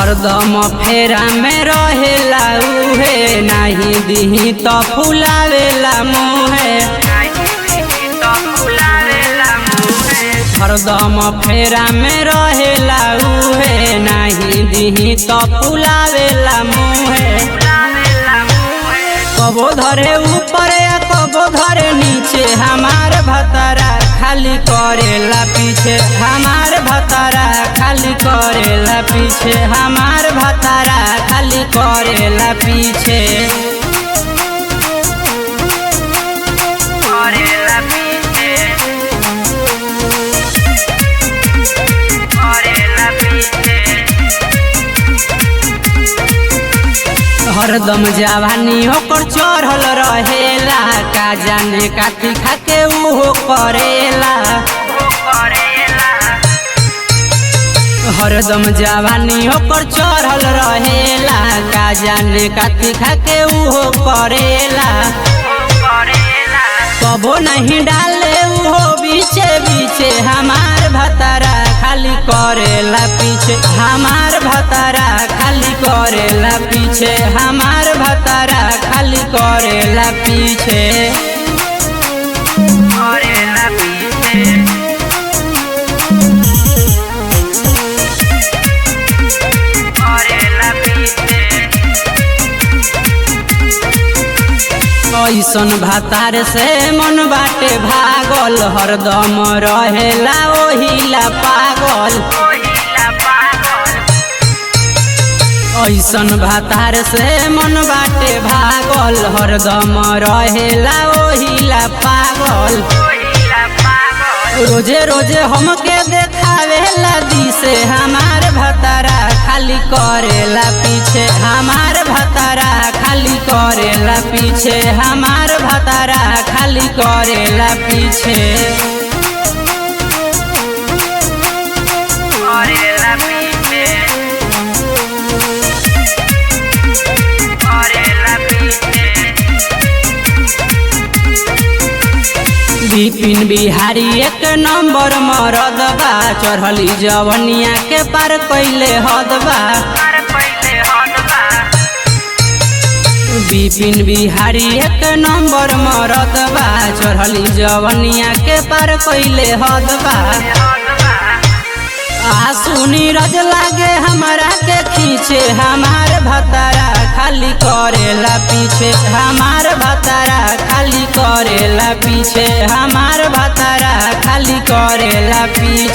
हरदम फेरा में रहेला उहे, नाही दिही तो फुलावेला मुहे। हरदम फेरा में रहेला उहे, नाही दिही तो फुलावेला मुहे। कबो धरे ऊपर या कबो धरे नीचे, हमार भतारा खाली करेला पीछे। हमार भतारा खाली करेला पीछे, हमार भतारा खाली करेला पीछे। हरदम जवानी ओकर चढ़ल रहेला, का जाने काती खाके उहो करेला। हरदम जवानी ओकर चढ़ल रहेला, का जाने काती खाके उहो करेला। कबो नहीं डाले उहो बीचे बीचे, हमार भतारा खाली करेला पीछे। हमार भतारा खाली करेला पीछे, हमार भतारा खाली करेला पीछे। ऐसन भातार से मन बाटे भागल, हरदम रहेला ओहिला पागल। ऐसन भातार से मन बाटे भागल, हरदम रहेला ओहिला पागल। रोजे रोजे हमके देखावेला दिसे, हमार भतारा खाली करेला पीछे। हमार भतारा खाली करेला पीछे, हमार भतारा खाली करेला पीछे। विपिन बिहारी एक नंबर मरद बा, चढ़ली जवनिया के पार कैले हद बा। विपिन बिहारी एक नंबर मरद बा, चढ़ली जवनिया के पार कैले हद बा। आंसू नीरज लागे हमरा के खींचे, हमार भतारा खाली करेला पीछे। हमार भतारा खाली करेला पीछे, हमार भतारा खाली करेला पीछे।